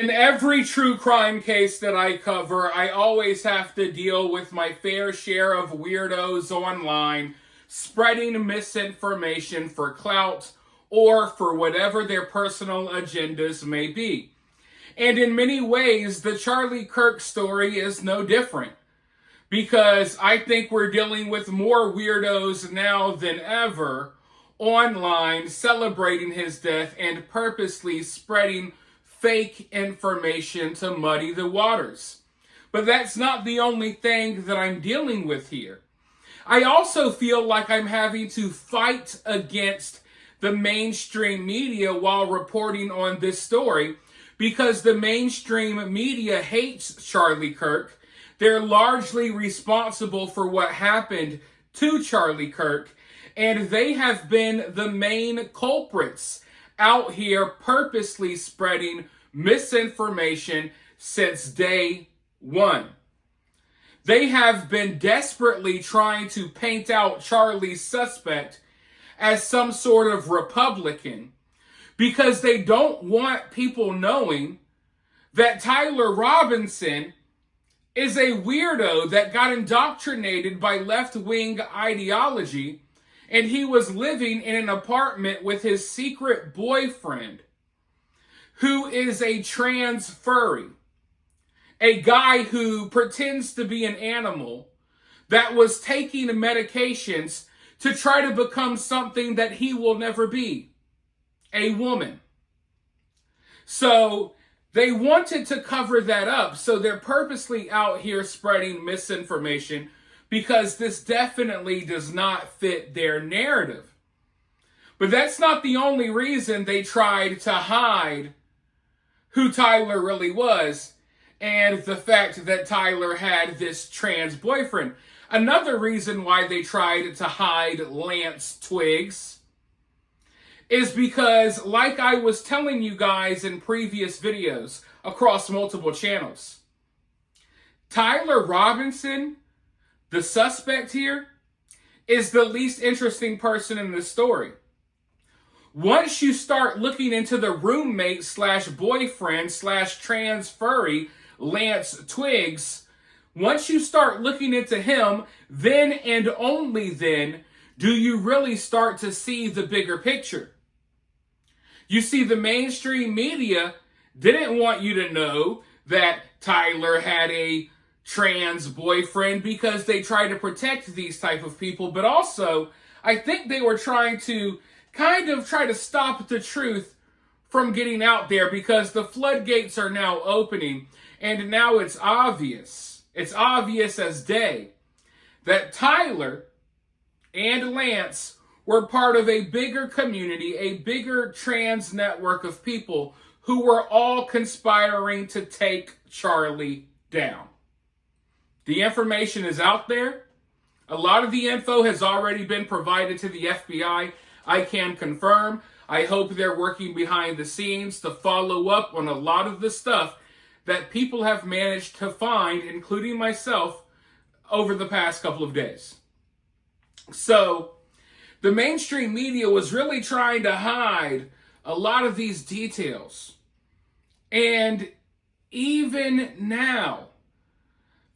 In every true crime case that I cover, I always have to deal with my fair share of weirdos online spreading misinformation for clout or for whatever their personal agendas may be. And in many ways, the Charlie Kirk story is no different, because I think we're dealing with more weirdos now than ever online celebrating his death and purposely spreading fake information to muddy the waters. But that's not the only thing that I'm dealing with here. I also feel like I'm having to fight against the mainstream media while reporting on this story, because the mainstream media hates Charlie Kirk. They're largely responsible for what happened to Charlie Kirk, and they have been the main culprits out here purposely spreading misinformation since day one. They have been desperately trying to paint out Charlie's suspect as some sort of Republican, because they don't want people knowing that Tyler Robinson is a weirdo that got indoctrinated by left-wing ideology, and he was living in an apartment with his secret boyfriend, who is a trans furry, a guy who pretends to be an animal that was taking medications to try to become something that he will never be, a woman. So they wanted to cover that up, so they're purposely out here spreading misinformation, because this definitely does not fit their narrative. But that's not the only reason they tried to hide who Tyler really was and the fact that Tyler had this trans boyfriend. Another reason why they tried to hide Lance Twiggs is because, like I was telling you guys in previous videos across multiple channels, Tyler Robinson, the suspect here, is the least interesting person in the story. Once you start looking into the roommate slash boyfriend slash trans furry, Lance Twiggs, once you start looking into him, then and only then do you really start to see the bigger picture. You see, the mainstream media didn't want you to know that Tyler had a trans boyfriend because they try to protect these type of people, but also I think they were trying to kind of try to stop the truth from getting out there, because the floodgates are now opening, and now it's obvious as day, that Tyler and Lance were part of a bigger community, a bigger trans network of people who were all conspiring to take Charlie down. The information is out there. A lot of the info has already been provided to the FBI. I can confirm. I hope they're working behind the scenes to follow up on a lot of the stuff that people have managed to find, including myself, over the past couple of days. So, the mainstream media was really trying to hide a lot of these details. And even now,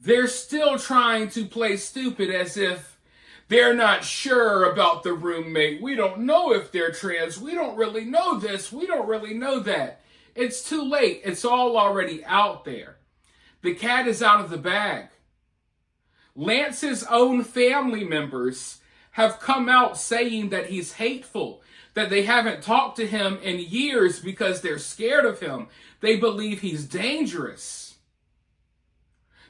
they're still trying to play stupid as if they're not sure about the roommate. We don't know if they're trans. We don't really know this. We don't really know that. It's too late. It's all already out there. The cat is out of the bag. Lance's own family members have come out saying that he's hateful, that they haven't talked to him in years because they're scared of him. They believe he's dangerous.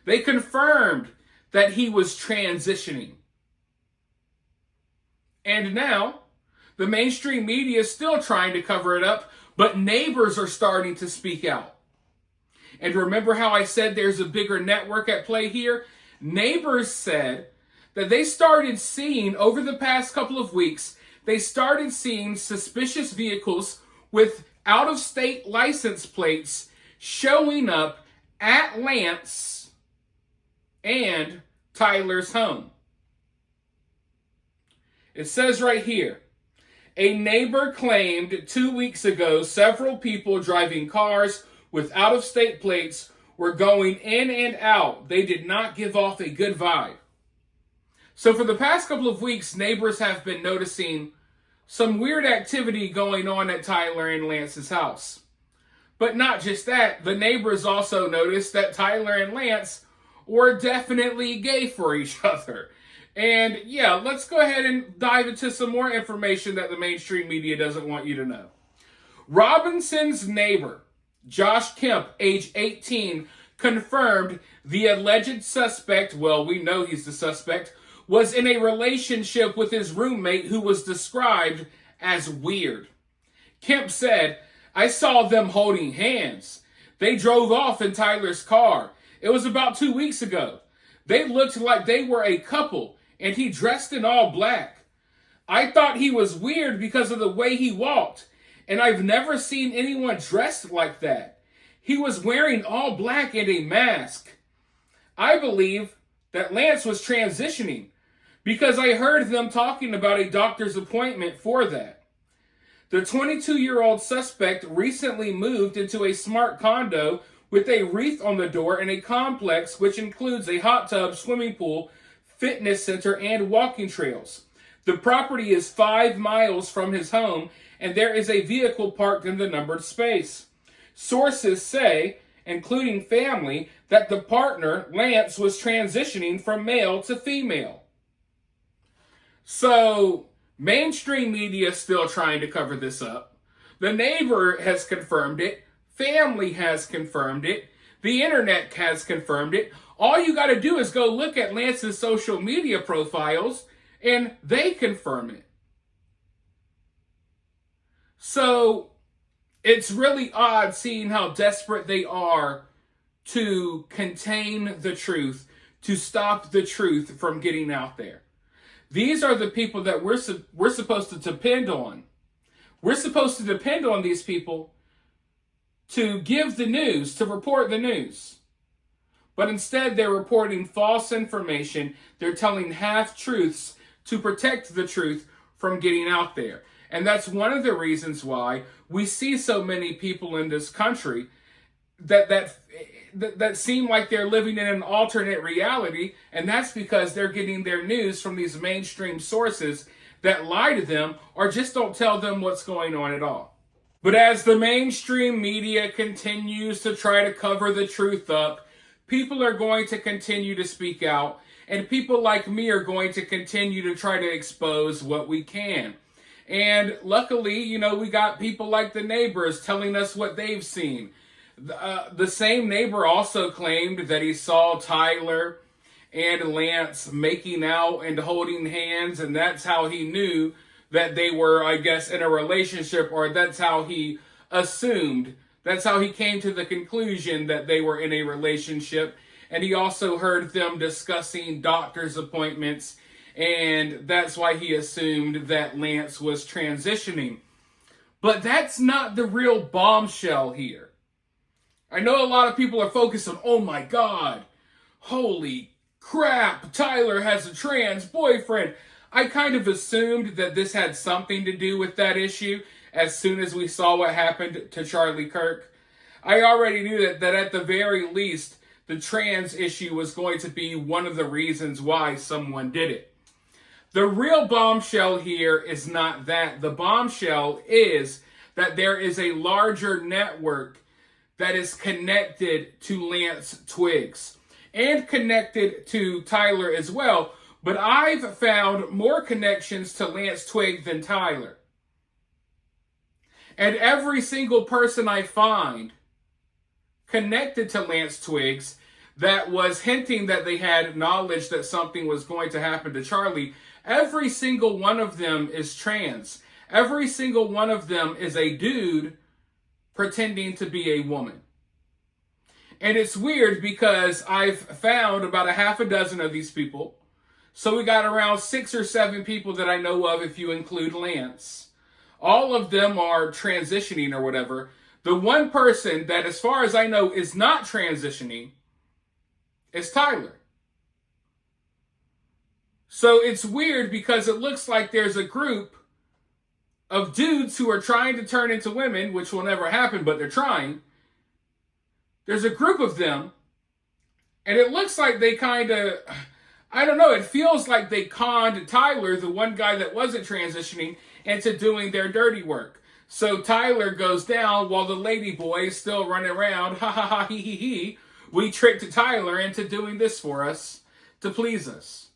They confirmed that he was transitioning. And now, the mainstream media is still trying to cover it up, but neighbors are starting to speak out. And remember how I said there's a bigger network at play here? Neighbors said that they started seeing, over the past couple of weeks, they started seeing suspicious vehicles with out-of-state license plates showing up at Lance and Tyler's home. It says right here, a neighbor claimed 2 weeks ago several people driving cars with out-of-state plates were going in and out. They did not give off a good vibe. So for the past couple of weeks, neighbors have been noticing some weird activity going on at Tyler and Lance's house. But not just that, the neighbors also noticed that Tyler and Lance were definitely gay for each other. And yeah, let's go ahead and dive into some more information that the mainstream media doesn't want you to know. Robinson's neighbor, Josh Kemp, age 18, confirmed the alleged suspect, well, we know he's the suspect, was in a relationship with his roommate who was described as weird. Kemp said, "I saw them holding hands. They drove off in Tyler's car. It was about 2 weeks ago. They looked like they were a couple, and he dressed in all black. I thought he was weird because of the way he walked, and I've never seen anyone dressed like that. He was wearing all black and a mask. I believe that Lance was transitioning because I heard them talking about a doctor's appointment for that." The 22-year-old suspect recently moved into a smart condo with a wreath on the door in a complex which includes a hot tub, swimming pool, fitness center, and walking trails. The property is 5 miles from his home, and there is a vehicle parked in the numbered space. Sources say, including family, that the partner, Lance, was transitioning from male to female. So, mainstream media is still trying to cover this up. The neighbor has confirmed it. Family has confirmed it. The internet has confirmed it. All you got to do is go look at Lance's social media profiles, and they confirm it. So, it's really odd seeing how desperate they are to contain the truth, to stop the truth from getting out there. These are the people that we're supposed to depend on. We're supposed to depend on these people to give the news, to report the news. But instead, they're reporting false information. They're telling half-truths to protect the truth from getting out there. And that's one of the reasons why we see so many people in this country that seem like they're living in an alternate reality, and that's because they're getting their news from these mainstream sources that lie to them or just don't tell them what's going on at all. But as the mainstream media continues to try to cover the truth up, people are going to continue to speak out, and people like me are going to continue to try to expose what we can. And luckily, we got people like the neighbors telling us what they've seen. The same neighbor also claimed that he saw Tyler and Lance making out and holding hands, and that's how he knew that they were, I guess, in a relationship, or that's how he assumed. That's how he came to the conclusion that they were in a relationship. And he also heard them discussing doctor's appointments, and that's why he assumed that Lance was transitioning. But that's not the real bombshell here. I know a lot of people are focused on, oh my God, holy crap, Tyler has a trans boyfriend. I kind of assumed that this had something to do with that issue as soon as we saw what happened to Charlie Kirk. I already knew that at the very least, the trans issue was going to be one of the reasons why someone did it. The real bombshell here is not that. The bombshell is that there is a larger network that is connected to Lance Twiggs and connected to Tyler as well. But I've found more connections to Lance Twiggs than Tyler. And every single person I find connected to Lance Twiggs that was hinting that they had knowledge that something was going to happen to Charlie, every single one of them is trans. Every single one of them is a dude pretending to be a woman. And it's weird because I've found about a half a dozen of these people. So we got around 6 or 7 people that I know of if you include Lance. All of them are transitioning or whatever. The one person that, as far as I know, is not transitioning is Tyler. So it's weird because it looks like there's a group of dudes who are trying to turn into women, which will never happen, but they're trying. there's a group of them, and it looks like they kind of, I don't know, it feels like they conned Tyler, the one guy that wasn't transitioning, into doing their dirty work. So Tyler goes down while the lady boy is still running around, ha ha ha, he he he. We tricked Tyler into doing this for us to please us.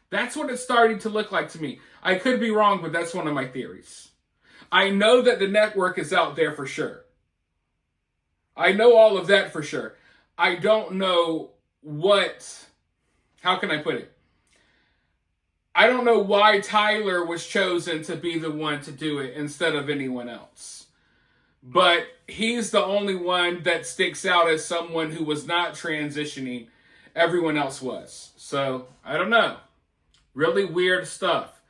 That's what it's starting to look like to me. I could be wrong, but that's one of my theories. I know that the network is out there for sure. I know all of that for sure. I don't know how can I put it? I don't know why Tyler was chosen to be the one to do it instead of anyone else. But he's the only one that sticks out as someone who was not transitioning. Everyone else was. So, I don't know. Really weird stuff.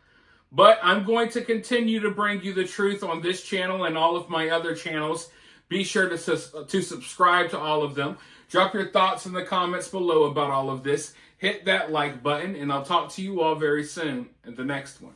But I'm going to continue to bring you the truth on this channel and all of my other channels. Be sure to subscribe to all of them. Drop your thoughts in the comments below about all of this. Hit that like button, and I'll talk to you all very soon in the next one.